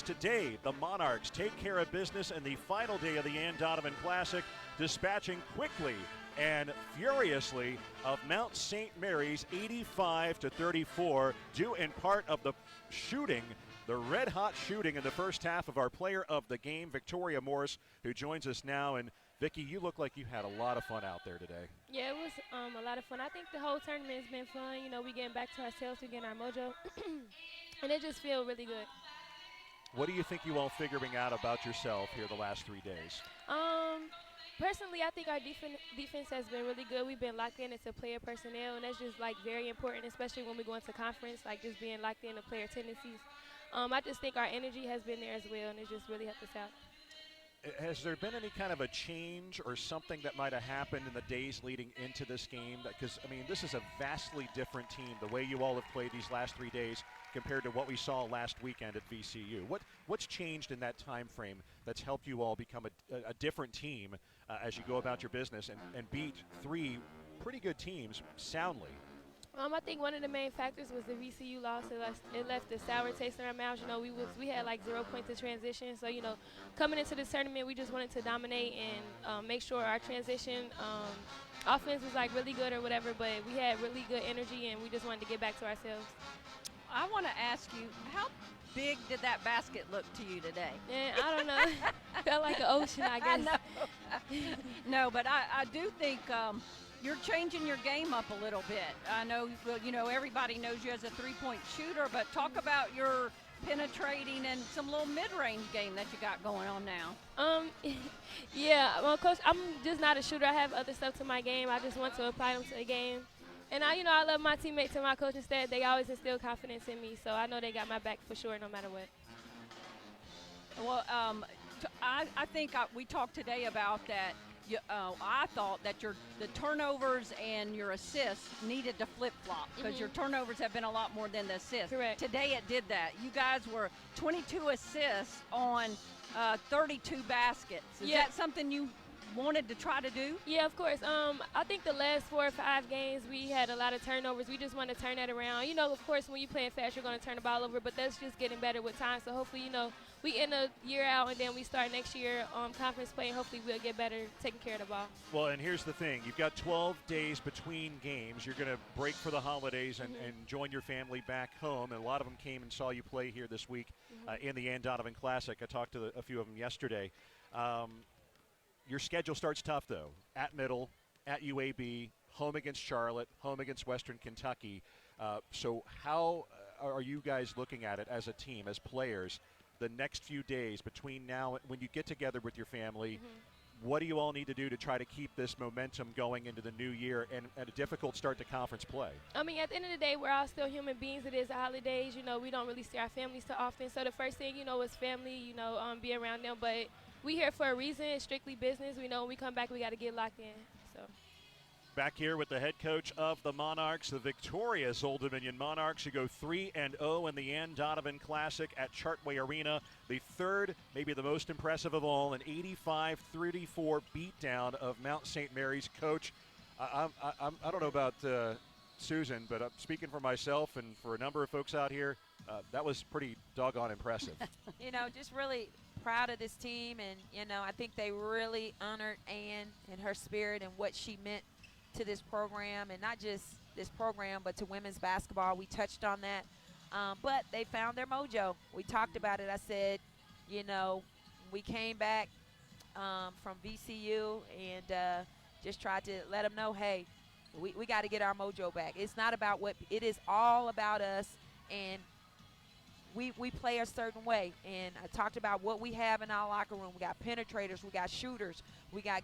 today, the Monarchs take care of business in the final day of the Anne Donovan Classic, dispatching quickly and furiously of Mount St. Mary's 85-34, due in part of the shooting, the red-hot shooting in the first half of our player of the game, Victoria Morse, who joins us now. And Vicki, you look like you had a lot of fun out there today. Yeah, it was a lot of fun. I think the whole tournament has been fun. You know, we getting back to ourselves, we getting our mojo, and it just feels really good. What do you think you all figuring out about yourself here the last 3 days? Personally, I think our defense has been really good. We've been locked in into player personnel, and that's just, like, very important, especially when we go into conference, like just being locked in to player tendencies. I just think our energy has been there as well, and it just really helped us out. Has there been any kind of a change or something that might have happened in the days leading into this game? Because, I mean, this is a vastly different team, the way you all have played these last 3 days compared to what we saw last weekend at VCU. What's changed in that time frame that's helped you all become a different team as you go about your business and beat 3 pretty good teams soundly? I think one of the main factors was the VCU loss. It left a sour taste in our mouths. You know, we had like 0 points of transition. So, you know, coming into this tournament, we just wanted to dominate and make sure our transition offense was like really good or whatever. But we had really good energy, and we just wanted to get back to ourselves. I want to ask you, how big did that basket look to you today? And I don't know. Felt like an ocean, I guess. I know. No, but I do think you're changing your game up a little bit. I know, you know, everybody knows you as a three-point shooter, but talk about your penetrating and some little mid-range game that you got going on now. Yeah, well, Coach, I'm just not a shooter. I have other stuff to my game. I just want to apply them to the game. And I love my teammates and my coaching staff. They always instill confidence in me, so I know they got my back for sure no matter what. Well, I think we talked today about that. I thought that the turnovers and your assists needed to flip-flop because your turnovers have been a lot more than the assists. Correct. Today it did that. You guys were 22 assists on 32 baskets. Is that something you wanted to try to do? Yeah, of course. I think the last 4 or 5 games we had a lot of turnovers. We just want to turn that around. You know, of course, when you're playing fast, you're going to turn the ball over, but that's just getting better with time. So hopefully, you know, we end the year out and then we start next year conference play, and hopefully we'll get better taking care of the ball. Well, and here's the thing. You've got 12 days between games. You're going to break for the holidays and join your family back home. And a lot of them came and saw you play here this week in the Anne Donovan Classic. I talked to a few of them yesterday. Your schedule starts tough, though. At Middle, at UAB, home against Charlotte, home against Western Kentucky. So how are you guys looking at it as a team, as players, the next few days between now and when you get together with your family? What do you all need to do to try to keep this momentum going into the new year and at a difficult start to conference play? I mean, at the end of the day, we're all still human beings. It is the holidays. You know, we don't really see our families too often. So the first thing, you know, is family, you know, be around them. But we here for a reason. It's strictly business. We know when we come back, we got to get locked in. So back here with the head coach of the Monarchs, the victorious Old Dominion Monarchs, who go 3-0 in the Anne Donovan Classic at Chartway Arena. The third, maybe the most impressive of all, an 85-34 beatdown of Mount St. Mary's. Coach, I don't know about Susan, but I'm speaking for myself and for a number of folks out here, that was pretty doggone impressive. You know, just really proud of this team, and, you know, I think they really honored Anne and her spirit and what she meant to this program, and not just this program, but to women's basketball. We touched on that, but they found their mojo. We talked about it. I said, you know, we came back from VCU and just tried to let them know, hey, we got to get our mojo back. It's not about what – it is all about us, and we play a certain way. And I talked about what we have in our locker room. We got penetrators. We got shooters. We got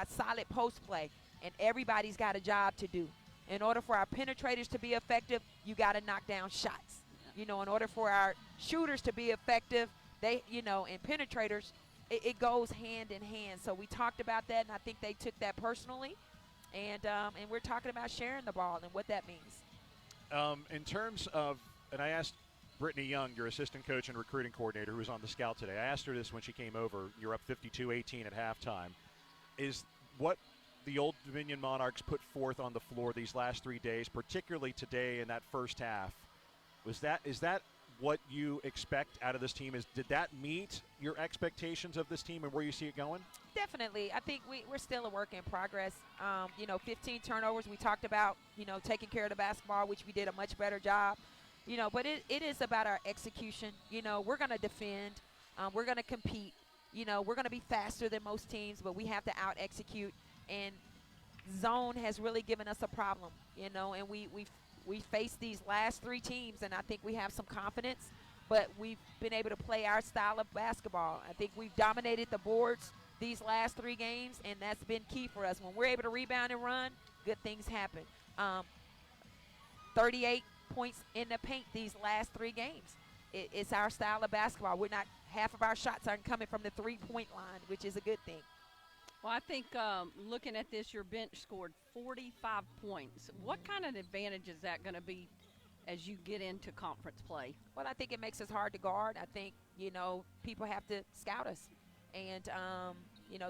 solid post play. And everybody's got a job to do. In order for our penetrators to be effective, you got to knock down shots. You know, in order for our shooters to be effective, they, you know, and penetrators, it goes hand in hand. So we talked about that, and I think they took that personally. And we're talking about sharing the ball and what that means. In terms of, and I asked Brittany Young, your assistant coach and recruiting coordinator, who was on the scout today, I asked her this when she came over. You're up 52-18 at halftime. Is what the Old Dominion Monarchs put forth on the floor these last 3 days, particularly today in that first half, is that what you expect out of this team? Did that meet your expectations of this team and where you see it going? Definitely. I think we're still a work in progress. 15 turnovers. We talked about, taking care of the basketball, which we did a much better job. But it is about our execution. We're going to defend. We're going to compete. We're going to be faster than most teams, but we have to out-execute. And zone has really given us a problem, and we faced these last 3 teams, and I think we have some confidence, but we've been able to play our style of basketball. I think we've dominated the boards these last 3 games, and that's been key for us. When we're able to rebound and run, good things happen. 38 points in the paint these last 3 games. It's our style of basketball. Half of our shots aren't coming from the 3-point line, which is a good thing. Well, I think looking at this, your bench scored 45 points. What kind of advantage is that going to be as you get into conference play? Well, I think it makes us hard to guard. I think, people have to scout us. And,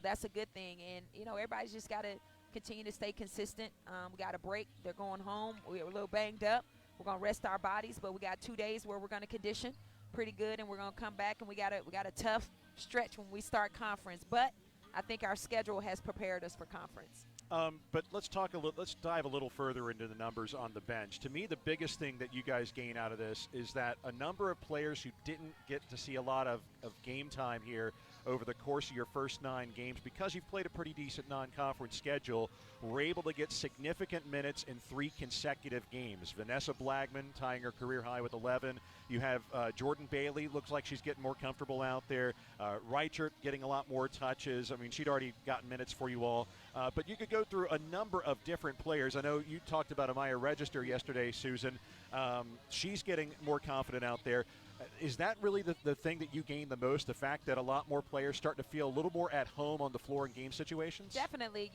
that's a good thing. And, everybody's just got to continue to stay consistent. We got a break. They're going home. We're a little banged up. We're going to rest our bodies, but we got 2 days where we're going to condition pretty good, and we're going to come back, and we got a tough stretch when we start conference. But I think our schedule has prepared us for conference. But let's dive a little further into the numbers on the bench. To me, the biggest thing that you guys gain out of this is that a number of players who didn't get to see a lot of game time here over the course of your first 9 games, because you've played a pretty decent non-conference schedule, were able to get significant minutes in 3 consecutive games. Vanessa Blagman tying her career high with 11. You have Jordan Bailey, looks like she's getting more comfortable out there. Reichert getting a lot more touches. I mean, she'd already gotten minutes for you all. But you could go through a number of different players. I know you talked about Amaya Register yesterday, Susan. She's getting more confident out there. Is that really the thing that you gain the most, the fact that a lot more players start to feel a little more at home on the floor in game situations? Definitely.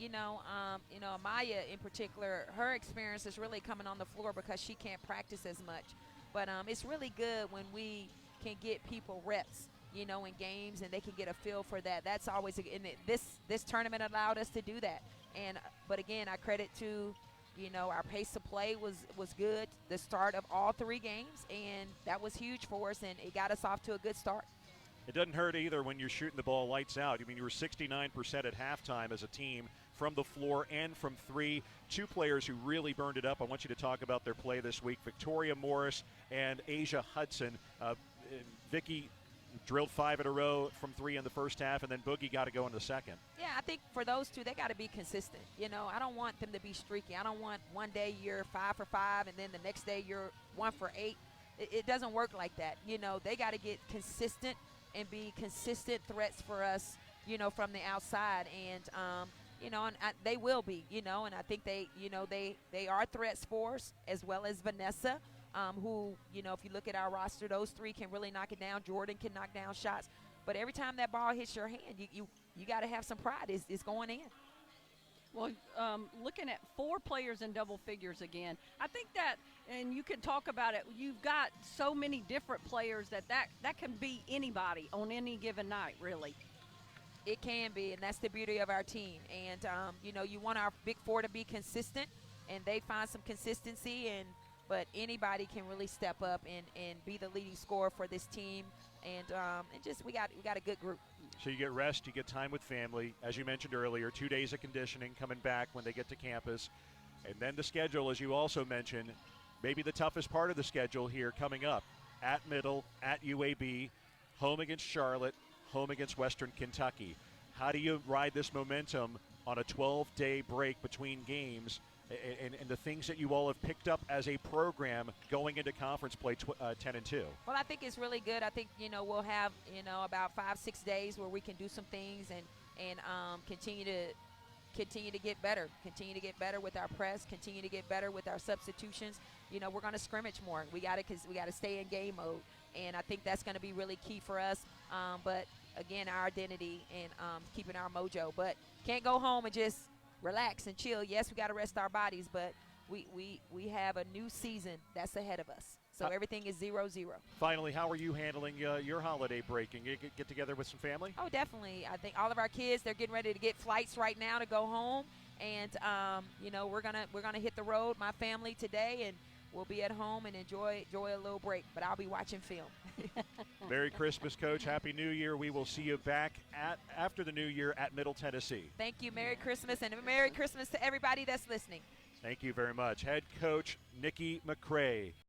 Amaya in particular, her experience is really coming on the floor because she can't practice as much. But it's really good when we can get people reps, in games, and they can get a feel for that. That's always this tournament allowed us to do that. But again, I credit to our pace of play was good, the start of all 3 games, and that was huge for us, and it got us off to a good start. It doesn't hurt either when you're shooting the ball lights out. I mean, you were 69% at halftime as a team from the floor and from 3. 2 players who really burned it up. I want you to talk about their play this week, Victoria Morris and Asia Hudson. Vicky drilled 5 in a row from 3 in the first half, and then Boogie got to go in the second. Yeah, I think for those 2, they got to be consistent. I don't want them to be streaky. I don't want one day you're 5 for 5, and then the next day you're 1 for 8. It doesn't work like that. They got to get consistent and be consistent threats for us, from the outside. And, they will be, and I think they are threats for us, as well as Vanessa. Who, if you look at our roster, those 3 can really knock it down. Jordan can knock down shots. But every time that ball hits your hand, you got to have some pride. It's going in. Well, looking at 4 players in double figures again, I think that, and you can talk about it, you've got so many different players that can be anybody on any given night, really. It can be, and that's the beauty of our team. And, you want our big 4 to be consistent, and they find some consistency, but anybody can really step up and be the leading scorer for this team. And we got a good group. So you get rest, you get time with family. As you mentioned earlier, 2 days of conditioning coming back when they get to campus. And then the schedule, as you also mentioned, maybe the toughest part of the schedule here coming up. At Middle, at UAB, home against Charlotte, home against Western Kentucky. How do you ride this momentum on a 12-day break between games and the things that you all have picked up as a program going into conference play 10-2? Well, I think it's really good. I think, we'll have, about 5-6 days where we can do some things and continue to get better, continue to get better with our press, continue to get better with our substitutions. We're going to scrimmage more. We got to stay in game mode, and I think that's going to be really key for us. But again, our identity and keeping our mojo. But can't go home and just relax and chill. Yes, we got to rest our bodies, but we have a new season that's ahead of us. So everything is 0-0. Finally, how are you handling your holiday break? And you get together with some family? Oh, definitely. I think all of our kids, they're getting ready to get flights right now to go home. And, we're gonna hit the road, my family today, and we'll be at home and enjoy a little break. But I'll be watching film. Merry Christmas, Coach. Happy New Year. We will see you back after the New Year at Middle Tennessee. Thank you. Merry Christmas, and Merry Christmas to everybody that's listening. Thank you very much. Head coach Nikki McCray.